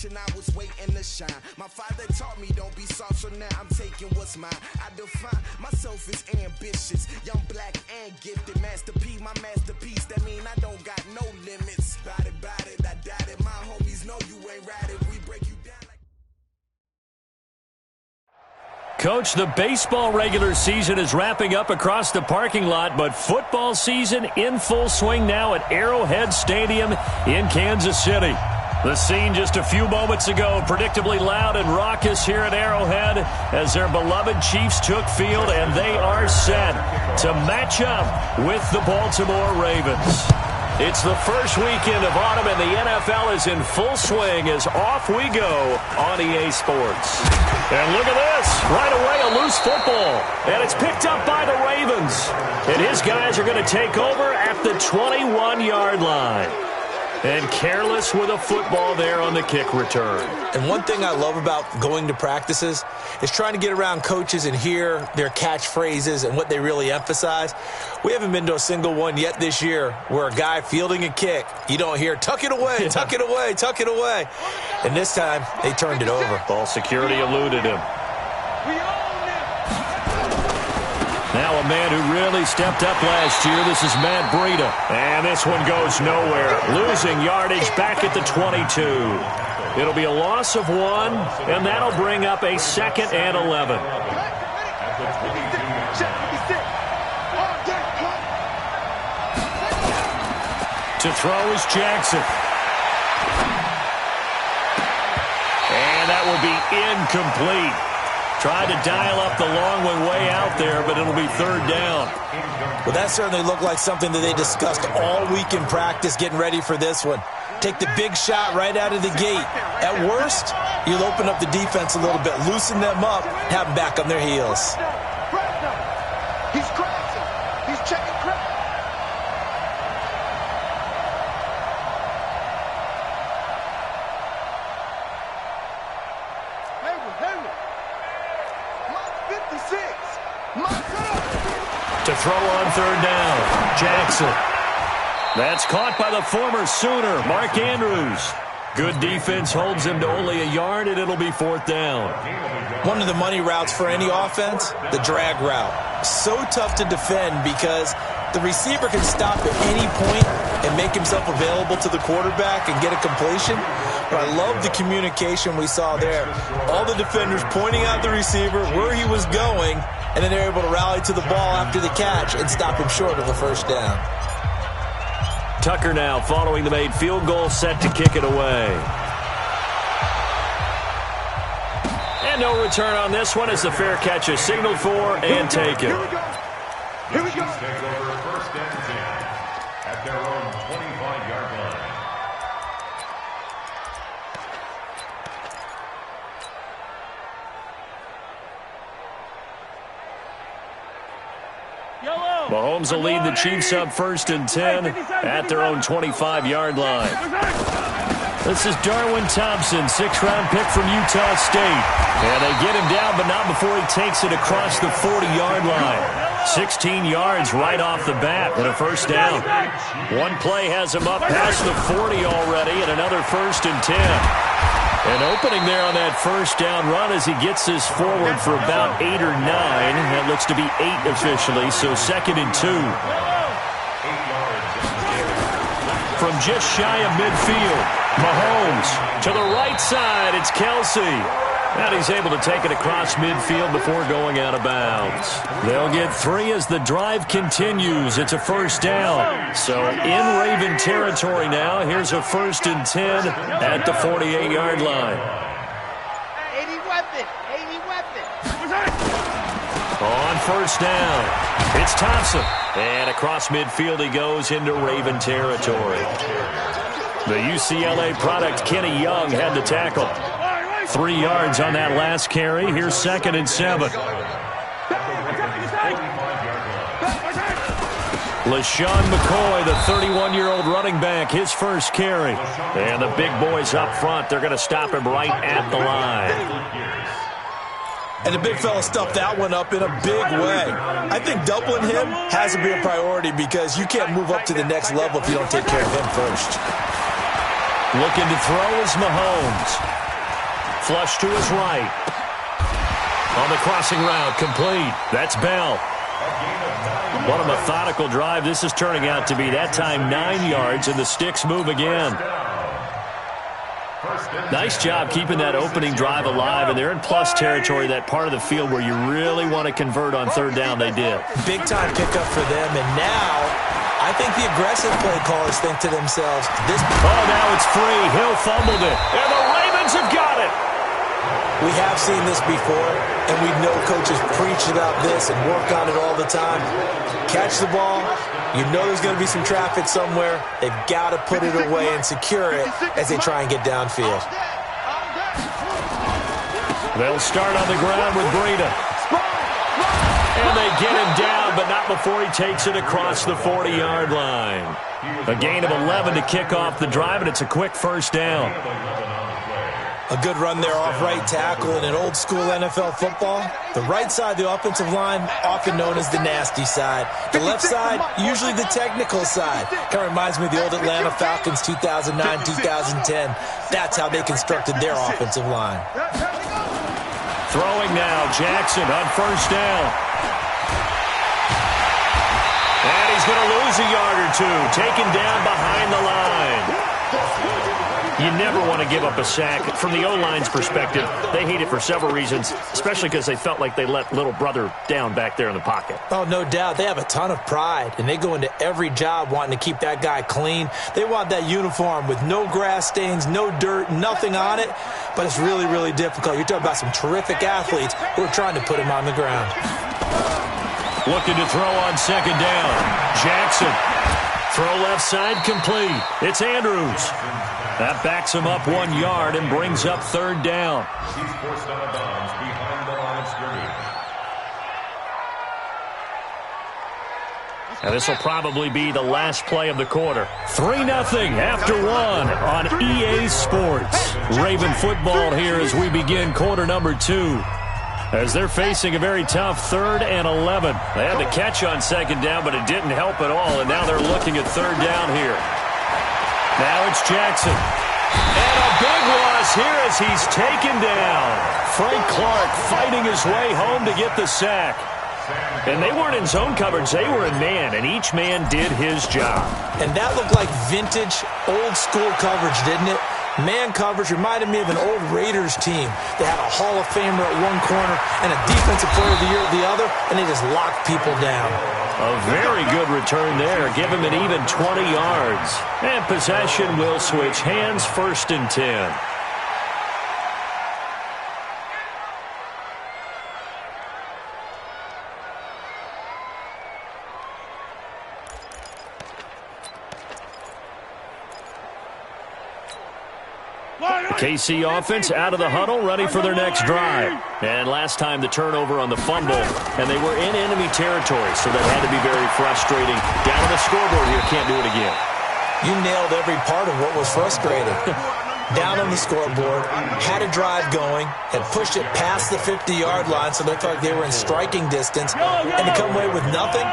generation, I was waiting to shine. My father taught me don't be soft, so now I'm taking what's mine. I define myself as ambitious, young, black, and gifted. Master P, my masterpiece, that mean I don't got no limits. Bout it, I doubt it. My homies know you ain't ratted. We break you down like... Coach, the baseball regular season is wrapping up across the parking lot, but football season in full swing now at Arrowhead Stadium in Kansas City. The scene just a few moments ago, predictably loud and raucous here at Arrowhead as their beloved Chiefs took field, and they are set to match up with the Baltimore Ravens. It's the first weekend of autumn, and the NFL is in full swing as off we go on EA Sports. And look at this. Right away, a loose football. And it's picked up by the Ravens. And his guys are going to take over at the 21-yard line. And careless with a football there on the kick return. And one thing I love about going to practices is trying to get around coaches and hear their catchphrases and what they really emphasize. We haven't been to a single one yet this year where a guy fielding a kick, you don't hear, tuck it away, tuck it away, tuck it away. And this time, they turned it over. Ball security eluded him. Now a man who really stepped up last year. This is Matt Breida. And this one goes nowhere. Losing yardage back at the 22. It'll be a loss of 1, and that'll bring up a 2nd and 11. To throw is Jackson. And that will be incomplete. Tried to dial up the long one way out there, but it'll be 3rd down. Well, that certainly looked like something that they discussed all week in practice getting ready for this one. Take the big shot right out of the gate. At worst, you'll open up the defense a little bit, loosen them up, have them back on their heels. He's crashing. He's checking crash. To throw on 3rd down, Jackson. That's caught by the former Sooner, Mark Andrews. Good defense holds him to only a yard, and it'll be 4th down. One of the money routes for any offense, the drag route. So tough to defend because the receiver can stop at any point and make himself available to the quarterback and get a completion. But I love the communication we saw there. All the defenders pointing out the receiver, where he was going, and then they're able to rally to the ball after the catch and stop him short of the 1st down. Tucker now following the made field goal, set to kick it away. And no return on this one as the fair catch is signaled for and taken. Here we go. Here we go. Take over 1st and 10 at their own 25-yard line. Mahomes will lead the Chiefs up 1st and 10 at their own 25-yard line. This is Darwin Thompson, 6th-round pick from Utah State. And they get him down, but not before he takes it across the 40-yard line. 16 yards right off the bat and a 1st down. One play has him up past the 40 already, and another 1st and 10. And opening there on that 1st down run as he gets this forward for about 8 or 9. That looks to be 8 officially, so 2nd and 2. From just shy of midfield, Mahomes to the right side, it's Kelsey. And he's able to take it across midfield before going out of bounds. They'll get 3 as the drive continues. It's a 1st down. So in Raven territory now, here's a 1st and 10 at the 48-yard line. 80 weapon. On 1st down, it's Thompson. And across midfield he goes into Raven territory. The UCLA product, Kenny Young, had the tackle. 3 yards on that last carry. Here's 2nd and 7. LaShawn McCoy, the 31-year-old running back, his 1st carry. And the big boys up front, they're going to stop him right at the line. And the big fella stuffed that one up in a big way. I think doubling him has to be a priority because you can't move up to the next level if you don't take care of him first. Looking to throw is Mahomes. Flush to his right. On the crossing route, complete. That's Bell. What a methodical drive this is turning out to be. That time 9 yards, and the sticks move again. Nice job keeping that opening drive alive, and they're in plus territory, that part of the field where you really want to convert on third down. They did. Big-time pickup for them, and now I think the aggressive play callers think to themselves, now it's free. Hill fumbled it, and the Ravens have got it. We have seen this before, and we know coaches preach about this and work on it all the time. Catch the ball. You know there's going to be some traffic somewhere. They've got to put it away and secure it as they try and get downfield. They'll start on the ground with Breida. And they get him down, but not before he takes it across the 40-yard line. A gain of 11 to kick off the drive, and it's a quick first down. A good run there off right tackle in an old-school NFL football. The right side, the offensive line, often known as the nasty side. The left side, usually the technical side. Kind of reminds me of the old Atlanta Falcons 2009-2010. That's how they constructed their offensive line. Throwing now, Jackson on first down. And he's going to lose a yard or two. Taken down behind the line. You never want to give up a sack. From the O-line's perspective, they hate it for several reasons, especially because they felt like they let little brother down back there in the pocket. Oh, no doubt. They have a ton of pride, and they go into every job wanting to keep that guy clean. They want that uniform with no grass stains, no dirt, nothing on it, but it's really, really difficult. You're talking about some terrific athletes who are trying to put him on the ground. Looking to throw on second down. Jackson. Throw left side complete. It's Andrews. That backs him up 1 yard and brings up third down. He's forced out of bounds behind the line of scrimmage. And this will probably be the last play of the quarter. 3-0 after one on EA Sports. Raven football here as we begin quarter number 2. As they're facing a very tough 3rd and 11. They had the catch on second down, but it didn't help at all, and now they're looking at third down here. Now it's Jackson. And a big loss here as he's taken down. Frank Clark fighting his way home to get the sack. And they weren't in zone coverage. They were in man, and each man did his job. And that looked like vintage, old-school coverage, didn't it? Man coverage reminded me of an old Raiders team. They had a Hall of Famer at one corner and a defensive player of the year at the other, and they just locked people down. A very good return there. Give him an even 20 yards. And possession will switch hands, 1st and 10. KC offense out of the huddle, ready for their next drive. And last time the turnover on the fumble, and they were in enemy territory, so that had to be very frustrating. Down on the scoreboard here, can't do it again. You nailed every part of what was frustrating. Down on the scoreboard, had a drive going, and pushed it past the 50-yard line, so they felt like they were in striking distance, and to come away with nothing,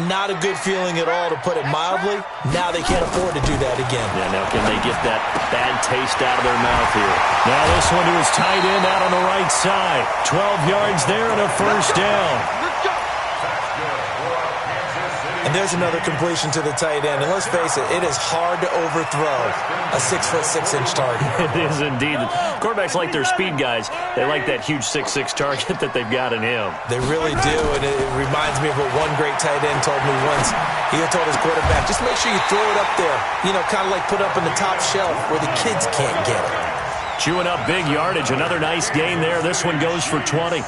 not a good feeling at all, to put it mildly. Now they can't afford to do that again. Yeah, now can they get that bad taste out of their mouth here? Now this one to his tight end out on the right side. 12 yards there and a first down. And there's another completion to the tight end. And let's face it, it is hard to overthrow a 6'6" target. It is indeed. Quarterbacks like their speed guys. They like that huge 6'6" target that they've got in him. They really do, and it reminds me of what one great tight end told me once. He told his quarterback, just make sure you throw it up there, you know, kind of like put it up on the top shelf where the kids can't get it. Chewing up big yardage. Another nice gain there. This one goes for 20.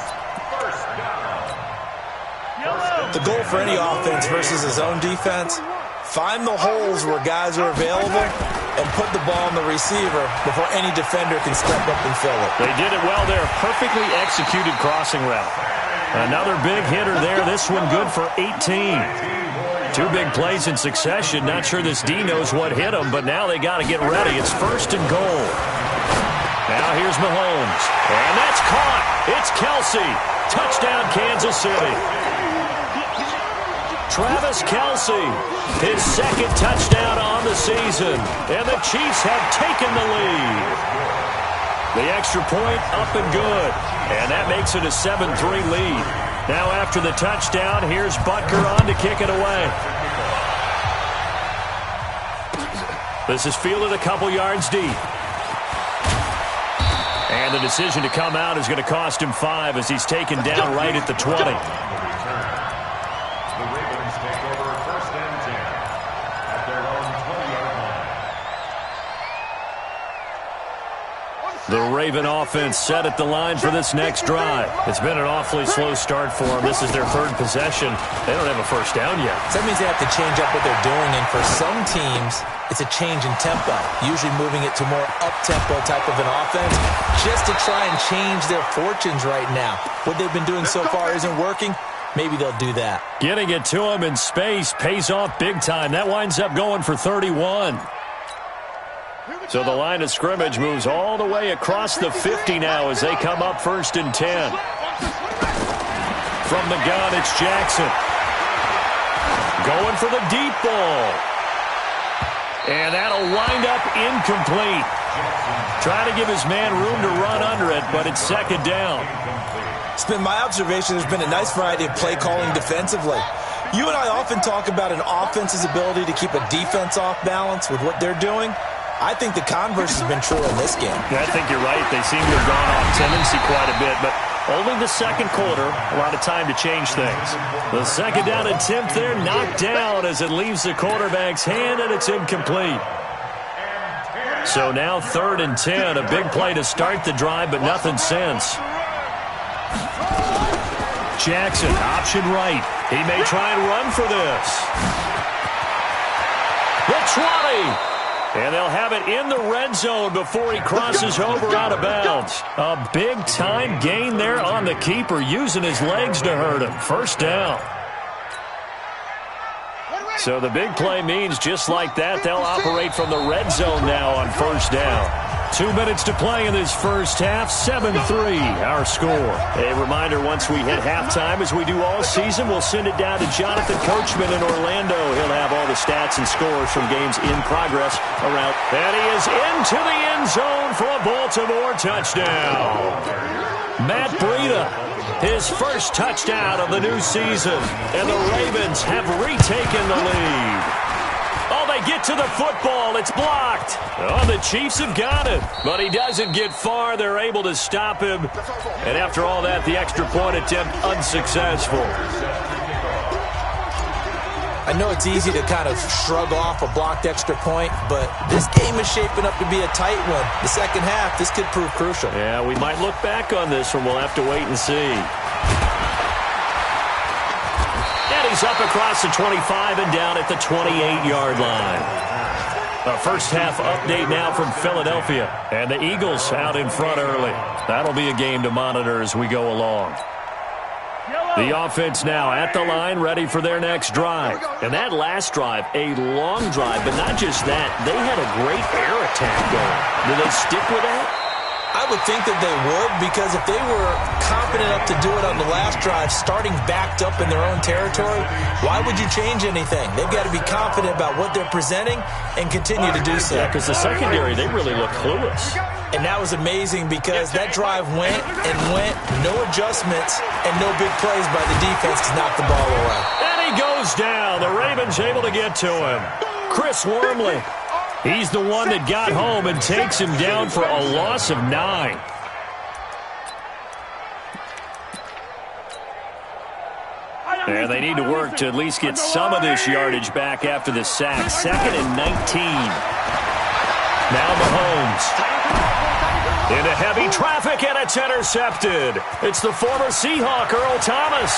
The goal for any offense versus his own defense, find the holes where guys are available and put the ball on the receiver before any defender can step up and fill it. They did it well there. Perfectly executed crossing route. Another big hitter there. This one good for 18. 2 big plays in succession. Not sure this D knows what hit him, but now they got to get ready. It's 1st and goal. Now here's Mahomes. And that's caught. It's Kelsey. Touchdown, Kansas City. Travis Kelce, his second touchdown on the season, and the Chiefs have taken the lead. The extra point up and good, and that makes it a 7-3 lead. Now after the touchdown, here's Butker on to kick it away. This is fielded a couple yards deep. And the decision to come out is going to cost him 5 as he's taken down right at the 20. The Ravens take over 1st and 10 at their own 20-yard line. The Raven offense set at the line for this next drive. It's been an awfully slow start for them. This is their 3rd possession. They don't have a first down yet. So that means they have to change up what they're doing, and for some teams, it's a change in tempo, usually moving it to more up-tempo type of an offense just to try and change their fortunes right now. What they've been doing so far isn't working. Maybe they'll do that. Getting it to him in space pays off big time. That winds up going for 31. So the line of scrimmage moves all the way across the 50 now as they come up 1st and 10. From the gun, it's Jackson. Going for the deep ball. And that'll wind up incomplete. Trying to give his man room to run under it, but it's 2nd down. It's been my observation there's been a nice variety of play calling defensively. You and I often talk about an offense's ability to keep a defense off balance with what they're doing. I think the converse has been true in this game. Yeah, I think you're right. They seem to have gone off tendency quite a bit, but only the 2nd quarter, a lot of time to change things. The 2nd down attempt there knocked down as it leaves the quarterback's hand, and it's incomplete. So now 3rd and 10, a big play to start the drive, but nothing since. Jackson, option right. He may try and run for this. The 20. And they'll have it in the red zone before he crosses over out of bounds. A big-time gain there on the keeper, using his legs to hurt him. 1st down. So the big play means just like that, they'll operate from the red zone now on 1st down. 2 minutes to play in this first half, 7-3 our score. A reminder, once we hit halftime, as we do all season, we'll send it down to Jonathan Coachman in Orlando. He'll have all the stats and scores from games in progress around. And he is into the end zone for a Baltimore touchdown. Matt Breida, his first touchdown of the new season. And the Ravens have retaken the lead. Oh, they get to the football. It's blocked. Oh, the Chiefs have got it. But he doesn't get far. They're able to stop him. And after all that, the extra point attempt unsuccessful. I know it's easy to kind of shrug off a blocked extra point, but this game is shaping up to be a tight one. The 2nd half, this could prove crucial. Yeah, we might look back on this one. We'll have to wait and see. He's up across the 25 and down at the 28-yard line. A first half update now from Philadelphia. And the Eagles out in front early. That'll be a game to monitor as we go along. The offense now at the line, ready for their next drive. And that last drive, a long drive, but not just that. They had a great air attack going. Do they stick with that? I would think that they would, because if they were confident enough to do it on the last drive, starting backed up in their own territory, why would you change anything? They've got to be confident about what they're presenting and continue to do so. Yeah, because the secondary, they really look clueless. And that was amazing because that drive went and went, no adjustments, and no big plays by the defense to knock the ball away. And he goes down. The Ravens able to get to him. Chris Wormley. He's the one that got home and takes him down for a loss of 9. And they need to work to at least get some of this yardage back after the sack. 2nd and 19. Now Mahomes. Into heavy traffic, and it's intercepted. It's the former Seahawk, Earl Thomas.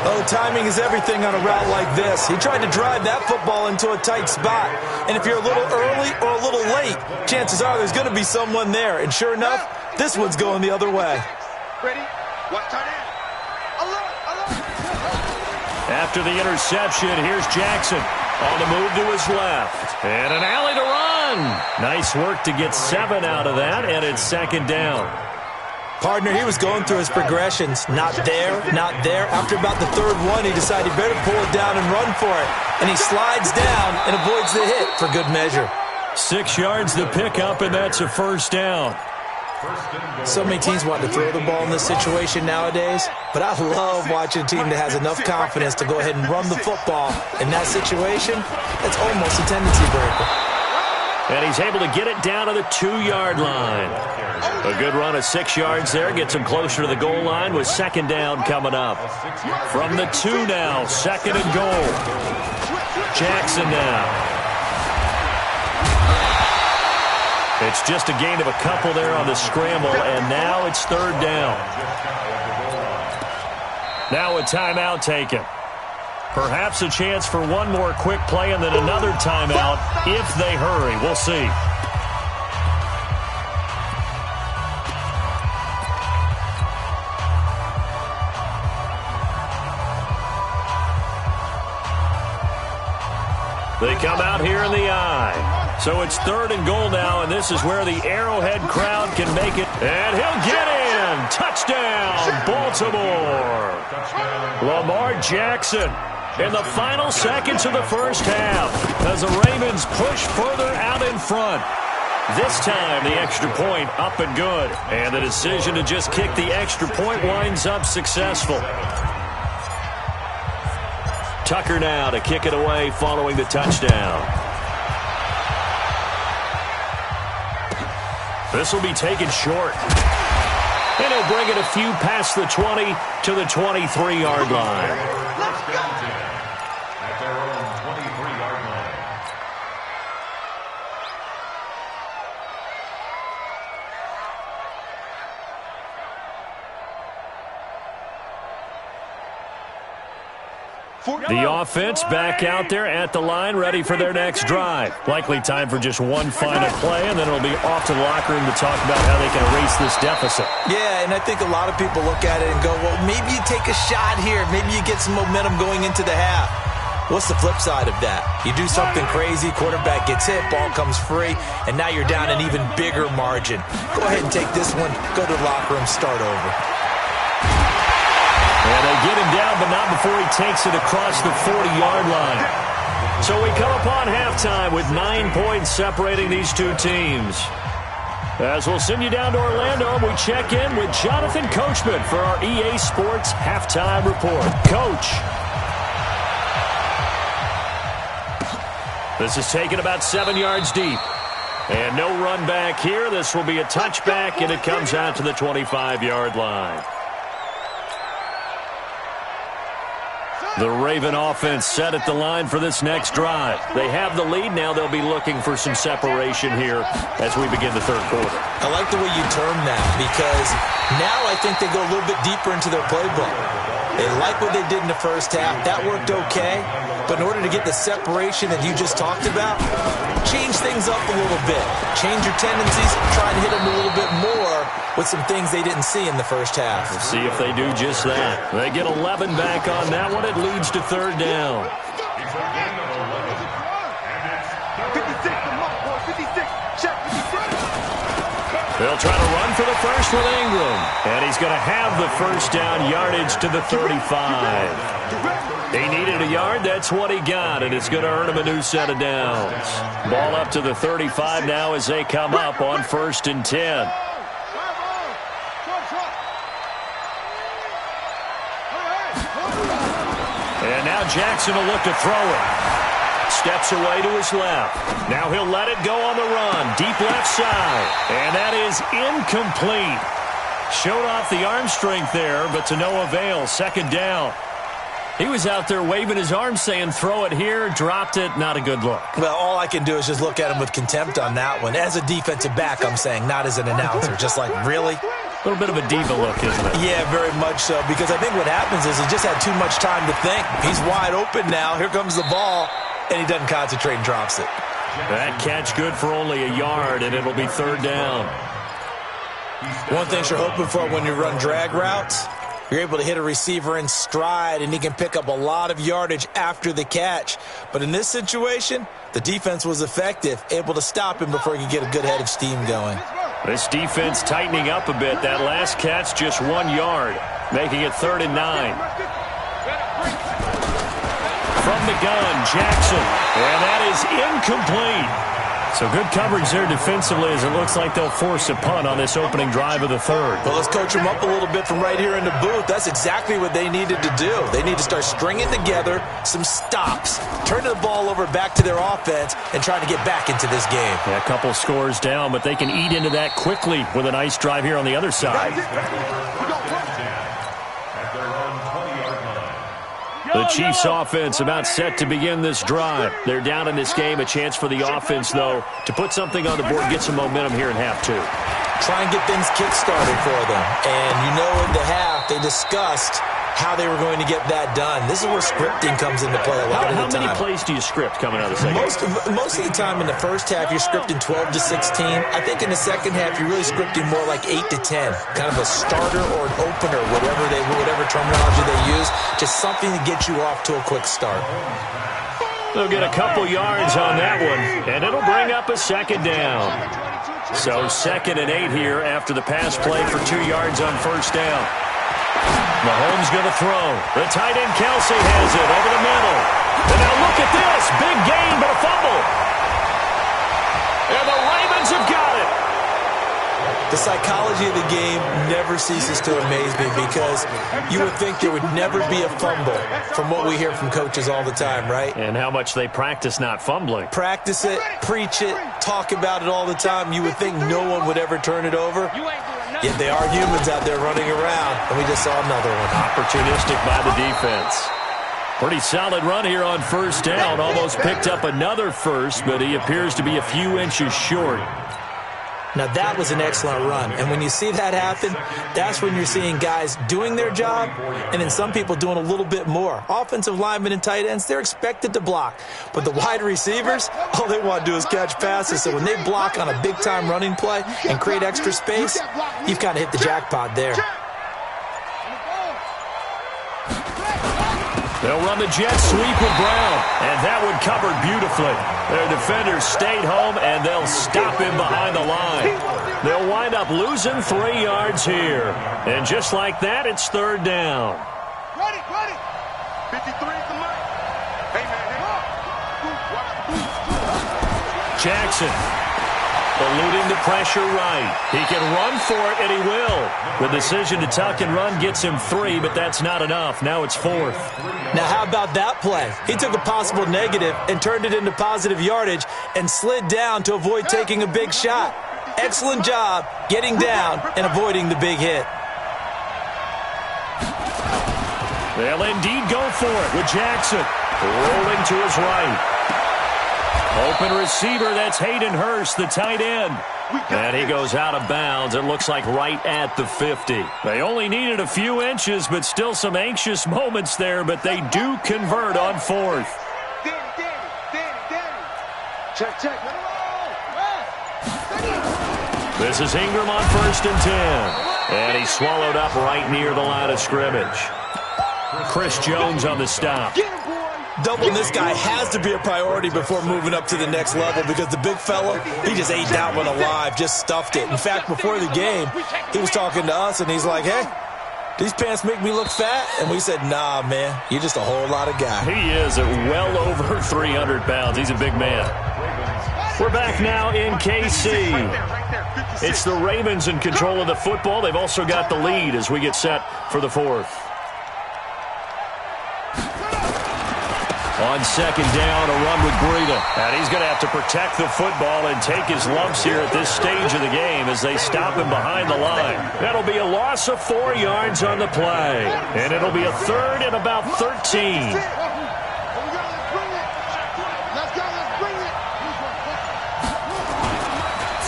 Oh, timing is everything on a route like this. He tried to drive that football into a tight spot. And if you're a little early or a little late, chances are there's going to be someone there. And sure enough, this one's going the other way. Ready? What tight end? After the interception, here's Jackson on the move to his left. And an alley to run. Nice work to get 7 out of that, and it's 2nd down. Partner, he was going through his progressions. Not there, not there. After about the third one, he decided he better pull it down and run for it. And he slides down and avoids the hit for good measure. 6 yards to pick up, and that's a first down. So many teams want to throw the ball in this situation nowadays, but I love watching a team that has enough confidence to go ahead and run the football. In that situation, that's almost a tendency breaker. And he's able to get it down to the 2-yard line. A good run of 6 yards there gets him closer to the goal line with second down coming up. From the 2 now, second and goal. Jackson now. It's just a gain of a couple there on the scramble, and now it's third down. Now a timeout taken. Perhaps a chance for one more quick play and then another timeout if they hurry. We'll see. They come out here in the eye. So it's third and goal now, and this is where the Arrowhead crowd can make it. And he'll get in. Touchdown, Baltimore. Lamar Jackson in the final seconds of the first half as the Ravens push further out in front. This time, the extra point up and good. And the decision to just kick the extra point winds up successful. Tucker now to kick it away following the touchdown. This will be taken short. And he'll bring it a few past the 20 to the 23-yard line. At their own 23-yard line. The offense back out there at the line, ready for their next drive. Likely time for just one final play, and then it'll be off to the locker room to talk about how they can erase this deficit. Yeah, and I think a lot of people look at it and go, well, maybe you take a shot here. Maybe you get some momentum going into the half. What's the flip side of that? You do something crazy, quarterback gets hit, ball comes free, and now you're down an even bigger margin. Go ahead and take this one, go to the locker room, start over. And they get him down, but not before he takes it across the 40-yard line. So we come upon halftime with 9 points separating these two teams. As we'll send you down to Orlando, we check in with Jonathan Coachman for our EA Sports Halftime Report. Coach. This is taken about 7 yards deep. And no run back here. This will be a touchback, and it comes out to the 25-yard line. The Raven offense set at the line for this next drive. They have the lead. Now they'll be looking for some separation here as we begin the third quarter. I like the way you term that because now I think they go a little bit deeper into their playbook. They like what they did in the first half. That worked okay. But in order to get the separation that you just talked about, change things up a little bit. Change your tendencies. Try and hit them a little bit more with some things they didn't see in the first half. We'll see if they do just that. They get 11 back on that one. It leads to third down. 56, check 56. They'll try to run for the first with Ingram. And he's going to have the first down yardage to the 35. He needed a yard. That's what he got, and it's going to earn him a new set of downs. Ball up to the 35 now as they come up on 1st and 10. And now Jackson will look to throw it. Steps away to his left. Now he'll let it go on the run. Deep left side. And that is incomplete. Showed off the arm strength there, but to no avail. Second down. He was out there waving his arms saying, throw it here, dropped it, not a good look. Well, all I can do is just look at him with contempt on that one. As a defensive back, I'm saying, not as an announcer. Just like, really? A little bit of a diva look, isn't it? Yeah, very much so, because I think what happens is he just had too much time to think. He's wide open now. Here comes the ball, and he doesn't concentrate and drops it. That catch good for only a yard, and it'll be third down. One thing you're hoping for when you run drag routes, you're able to hit a receiver in stride, and he can pick up a lot of yardage after the catch. But in this situation, the defense was effective, able to stop him before he could get a good head of steam going. This defense tightening up a bit. That last catch just 1 yard, making it 3rd and 9. From the gun, Jackson, and that is incomplete. So good coverage there defensively as it looks like they'll force a punt on this opening drive of the 3rd. Well, let's coach them up a little bit from right here in the booth. That's exactly what they needed to do. They need to start stringing together some stops, turning the ball over back to their offense, and trying to get back into this game. Yeah, a couple scores down, but they can eat into that quickly with a nice drive here on the other side. The Chiefs offense about set to begin this drive. They're down in this game. A chance for the offense, though, to put something on the board, get some momentum here in half 2. Try and get things kick-started for them. And you know in the half, they discussed how they were going to get that done. This is where scripting comes into play a lot of the time. How many plays do you script coming out of the second half? Most of the time in the first half, you're scripting 12 to 16. I think in the second half, you're really scripting more like 8 to 10. Kind of a starter or an opener, whatever terminology they use. Just something to get you off to a quick start. They'll get a couple yards on that one, and it'll bring up a 2nd down. So 2nd and 8 here after the pass play for 2 yards on 1st down. Mahomes going to throw. The tight end Kelsey has it over the middle. And now look at this. Big gain, but a fumble. And the Ravens have got it. The psychology of the game never ceases to amaze me because you would think there would never be a fumble from what we hear from coaches all the time, right? And how much they practice not fumbling. Practice it, preach it, talk about it all the time. You would think no one would ever turn it over. Yet they are humans out there running around, and we just saw another one. Opportunistic by the defense. Pretty solid run here on 1st down. Almost picked up another first, but he appears to be a few inches short. Now, that was an excellent run. And when you see that happen, that's when you're seeing guys doing their job and then some people doing a little bit more. Offensive linemen and tight ends, they're expected to block. But the wide receivers, all they want to do is catch passes. So when they block on a big-time running play and create extra space, you've kind of hit the jackpot there. They'll run the jet sweep with Brown, and that one covered beautifully. Their defenders stayed home, and they'll stop him behind the line. They'll wind up losing 3 yards here. And just like that, it's 3rd down. Ready. 53 is the mic. Hey, man. Jackson eluding the pressure right. He can run for it, and he will. The decision to tuck and run gets him 3, but that's not enough. Now it's 4th. Now, how about that play? He took a possible negative and turned it into positive yardage and slid down to avoid taking a big shot. Excellent job getting down and avoiding the big hit. They'll indeed go for it with Jackson rolling to his right. Open receiver, that's Hayden Hurst, the tight end. And he goes out of bounds. It looks like right at the 50. They only needed a few inches, but still some anxious moments there, but they do convert on 4th. Danny. Check. This is Ingram on 1st and 10. And he's swallowed up right near the line of scrimmage. Chris Jones on the stop. Doubling this guy has to be a priority before moving up to the next level because the big fella, he just ate that one alive, just stuffed it. In fact, before the game, he was talking to us, and he's like, hey, these pants make me look fat? And we said, nah, man, you're just a whole lot of guy. He is at well over 300 pounds. He's a big man. We're back now in KC. It's the Ravens in control of the football. They've also got the lead as we get set for the 4th. On 2nd down, a run with Breida. And he's going to have to protect the football and take his lumps here at this stage of the game as they stop him behind the line. That'll be a loss of 4 yards on the play. And it'll be a 3rd and about 13.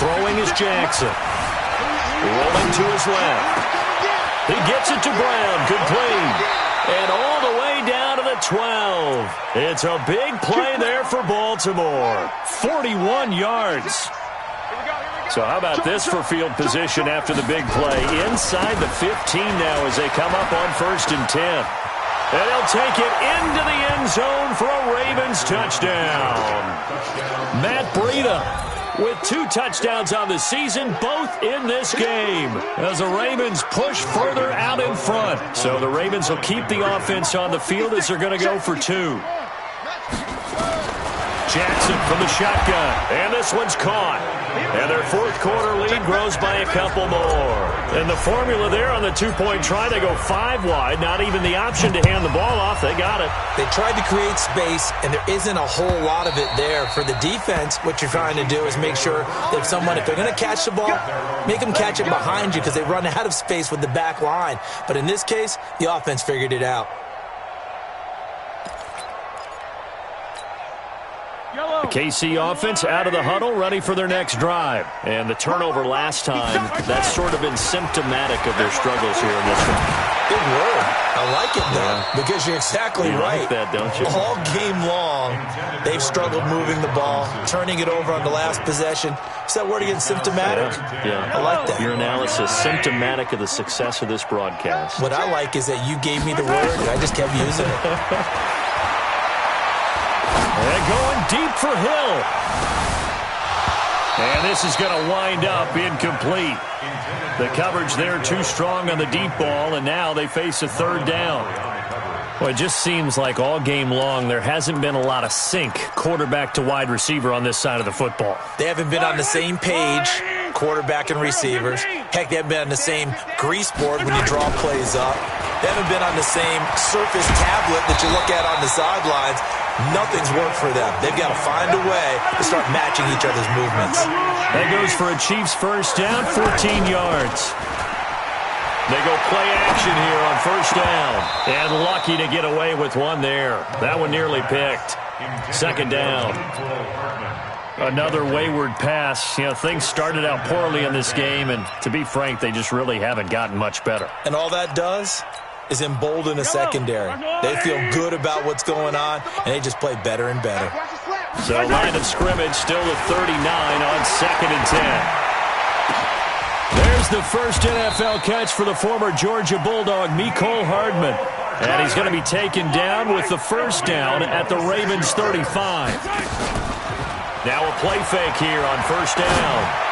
Throwing is Jackson. Rolling to his left. He gets it to Brown. Complete. And all the way down to the 12. It's a big play there for Baltimore. 41 yards. So how about this for field position after the big play? Inside the 15 now as they come up on 1st and 10. And they'll take it into the end zone for a Ravens touchdown. Matt Breida with 2 touchdowns on the season, both in this game, as the Ravens push further out in front. So the Ravens will keep the offense on the field as they're going to go for 2. Jackson from the shotgun, and this one's caught. And their fourth quarter lead grows by a couple more. And the formula there on the 2-point try, they go 5 wide, not even the option to hand the ball off. They got it. They tried to create space, and there isn't a whole lot of it there. For the defense, what you're trying to do is make sure that if they're going to catch the ball, make them catch it behind you because they run out of space with the back line. But in this case, the offense figured it out. The KC offense out of the huddle, ready for their next drive. And the turnover last time, that's sort of been symptomatic of their struggles here in this one. Big word. I like it, though, because you're exactly right. You like that, don't you? All game long, they've struggled moving the ball, turning it over on the last possession. Is that word again, symptomatic? Yeah. I like that. Your analysis, symptomatic of the success of this broadcast. What I like is that you gave me the word, and I just kept using it. And going deep for Hill. And this is going to wind up incomplete. The coverage there too strong on the deep ball, and now they face a third down. Well, it just seems like all game long there hasn't been a lot of sync quarterback to wide receiver on this side of the football. They haven't been on the same page, quarterback and receivers. Heck, they haven't been on the same grease board when you draw plays up. They haven't been on the same surface tablet that you look at on the sidelines. Nothing's worked for them. They've got to find a way to start matching each other's movements. That goes for a Chiefs first down, 14 yards. They go play action here on first down. And lucky to get away with one there. That one nearly picked. Second down. Another wayward pass. You know, things started out poorly in this game, and to be frank, they just really haven't gotten much better. And all that does is embolden a secondary. They feel good about what's going on, and they just play better and better. So line of scrimmage still at 39 on 2nd and 10. There's the first NFL catch for the former Georgia Bulldog, Mecole Hardman. And he's going to be taken down with the first down at the Ravens 35. Now a play fake here on first down.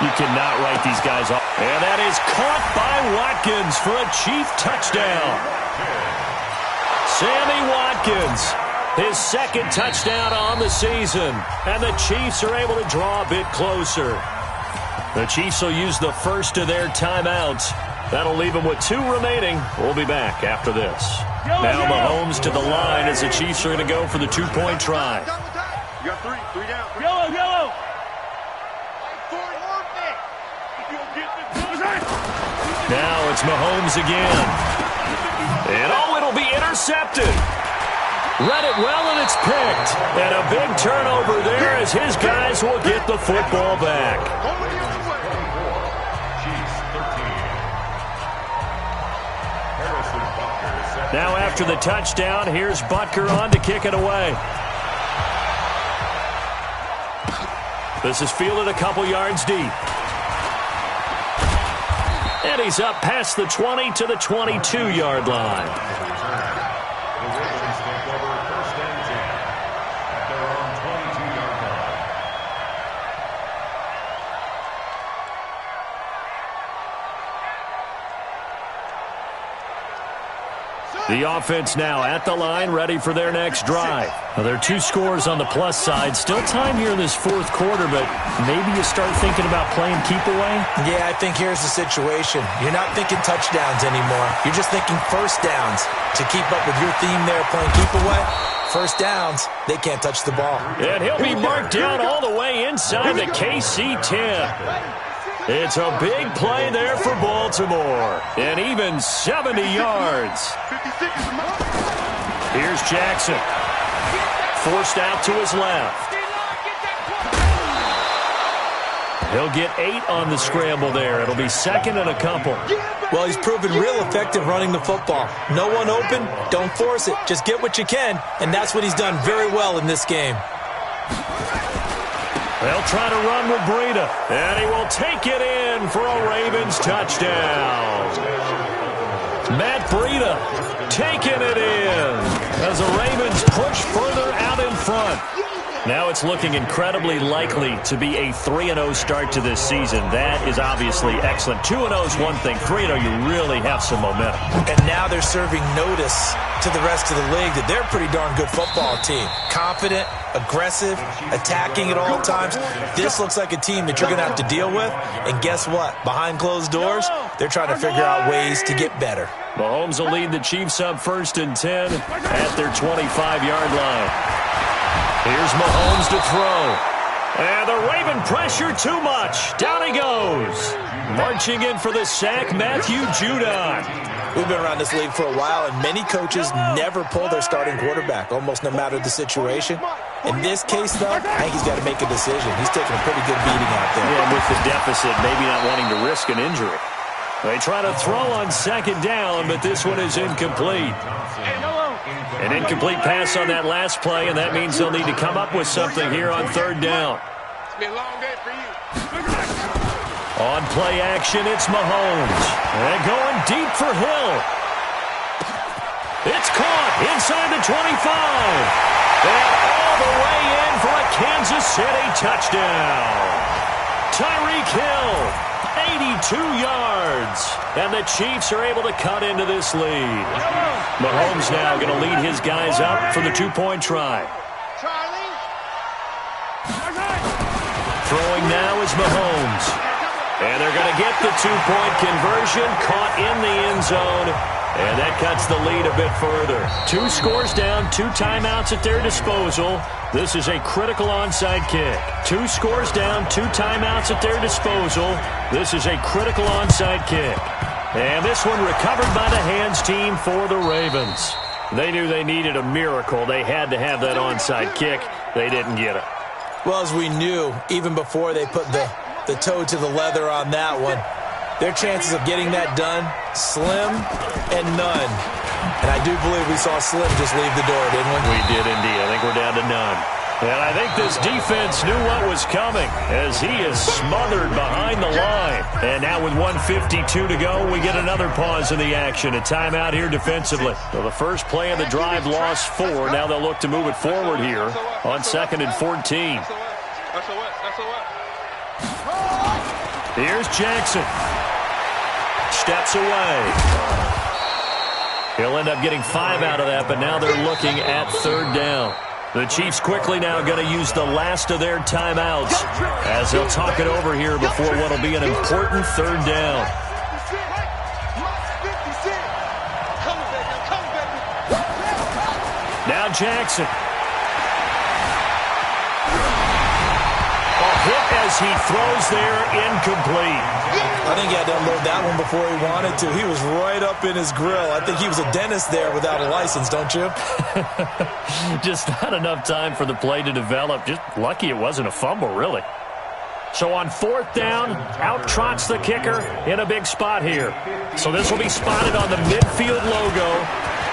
You cannot write these guys off. And that is caught by Watkins for a Chief touchdown. Sammy Watkins, his second touchdown on the season. And the Chiefs are able to draw a bit closer. The Chiefs will use the first of their timeouts. That'll leave them with 2 remaining. We'll be back after this. Now Mahomes to the line as the Chiefs are going to go for the 2-point try. You got 3 down. Yellow. Now it's Mahomes again. And it'll be intercepted. Read it well, and it's picked. And a big turnover there as his guys will get the football back. Now after the touchdown, here's Butker on to kick it away. This is fielded a couple yards deep. And he's up past the 20 to the 22-yard line. The offense now at the line, ready for their next drive. Now, there are 2 scores on the plus side. Still time here in this fourth quarter, but maybe you start thinking about playing keep away? Yeah, I think here's the situation. You're not thinking touchdowns anymore. You're just thinking first downs. To keep up with your theme there, playing keep away, first downs, they can't touch the ball. And he'll be marked down all the way inside the KC 10. It's a big play there for Baltimore. And even 70 yards. Here's Jackson. Forced out to his left. He'll get 8 on the scramble there. It'll be second and a couple. Well, he's proven real effective running the football. No one open, don't force it. Just get what you can, and that's what he's done very well in this game. They'll try to run with Breida, and he will take it in for a Ravens touchdown. Matt Breida taking it in as the Ravens push further out in front. Now it's looking incredibly likely to be a 3-0 start to this season. That is obviously excellent. 2-0 is one thing. 3-0, you really have some momentum. And now they're serving notice to the rest of the league that they're a pretty darn good football team. Confident, aggressive, attacking at all times. This looks like a team that you're going to have to deal with. And guess what? Behind closed doors, they're trying to figure out ways to get better. Mahomes will lead the Chiefs up 1st and 10 at their 25-yard line. Here's Mahomes to throw. And the Raven pressure too much. Down he goes. Marching in for the sack, Matthew Judon. We've been around this league for a while, and many coaches never pull their starting quarterback, almost no matter the situation. In this case, though, I think he's got to make a decision. He's taking a pretty good beating out there. Yeah, with the deficit, maybe not wanting to risk an injury. They try to throw on 2nd down, but this one is incomplete. An incomplete pass on that last play, and that means they'll need to come up with something here on 3rd down. It's been a long day for you. On play action, it's Mahomes. And going deep for Hill. It's caught inside the 25. And all the way in for a Kansas City touchdown. Tyreek Hill, 82 yards. And the Chiefs are able to cut into this lead. Mahomes now going to lead his guys up for the 2-point try. Throwing now is Mahomes. And they're going to get the 2-point conversion, caught in the end zone. And that cuts the lead a bit further. 2 scores down, 2 timeouts at their disposal. This is a critical onside kick. 2 scores down, 2 timeouts at their disposal. This is a critical onside kick. And this one recovered by the hands team for the Ravens. They knew they needed a miracle. They had to have that onside kick. They didn't get it. Well, as we knew, even before they put the toe to the leather on that one, their chances of getting that done, slim and none. And I do believe we saw Slim just leave the door, didn't we? We did indeed. I think we're down to none. And I think this defense knew what was coming as he is smothered behind the line. And now with 1:52 to go, we get another pause in the action. A timeout here defensively. So the first play of the drive lost 4. Now they'll look to move it forward here on 2nd and 14. Here's Jackson. Steps away. He'll end up getting 5 out of that, but now they're looking at 3rd down. The Chiefs quickly now going to use the last of their timeouts as they'll talk it over here before what will be an important 3rd down. Now Jackson. A hit as he throws there, incomplete. I think he had to unload that one before he wanted to. He was right up in his grill. I think he was a dentist there without a license, don't you? Just not enough time for the play to develop. Just lucky it wasn't a fumble, really. So on 4th down, out trots the kicker in a big spot here. So this will be spotted on the midfield logo.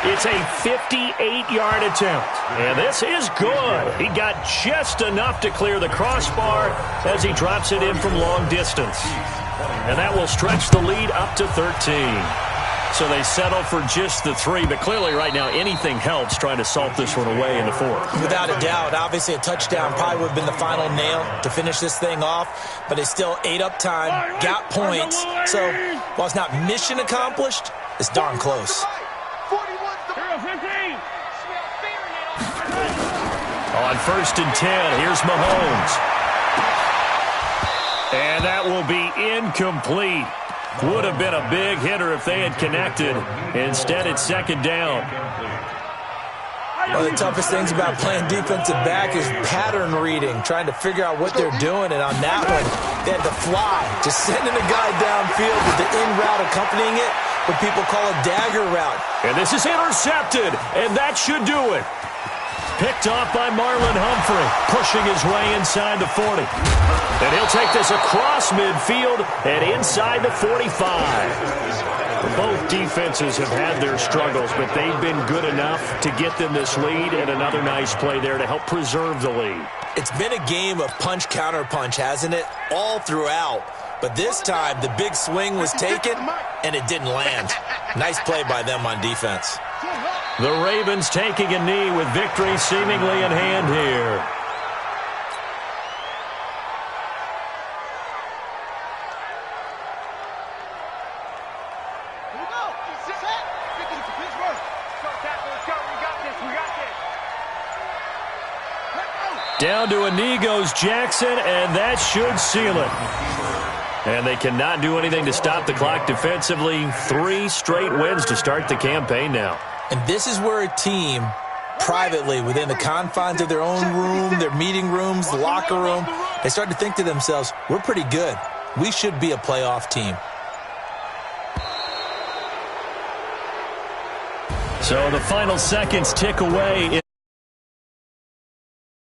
It's a 58-yard attempt. And this is good. He got just enough to clear the crossbar as he drops it in from long distance. And that will stretch the lead up to 13. So they settle for just the 3, but clearly right now anything helps trying to salt this one away in the 4th. Without a doubt, obviously a touchdown probably would have been the final nail to finish this thing off, but they still ate up time, got points. So while it's not mission accomplished, it's darn close. On 1st and 10, here's Mahomes. And that will be incomplete. Would have been a big hitter if they had connected. Instead, it's 2nd down. One of the toughest things about playing defensive back is pattern reading, trying to figure out what they're doing. And on that one, they had to fly, just sending a guy downfield with the in route accompanying it, what people call a dagger route. And this is intercepted, and that should do it. Picked off by Marlon Humphrey, pushing his way inside the 40. And he'll take this across midfield and inside the 45. Both defenses have had their struggles, but they've been good enough to get them this lead, and another nice play there to help preserve the lead. It's been a game of punch-counter-punch, hasn't it? All throughout. But this time, the big swing was taken, and it didn't land. Nice play by them on defense. The Ravens taking a knee with victory seemingly in hand here. Down to a knee goes Jackson, and that should seal it. And they cannot do anything to stop the clock defensively. 3 straight wins to start the campaign now. And this is where a team, privately, within the confines of their own room, their meeting rooms, the locker room, they start to think to themselves, we're pretty good. We should be a playoff team. So the final seconds tick away.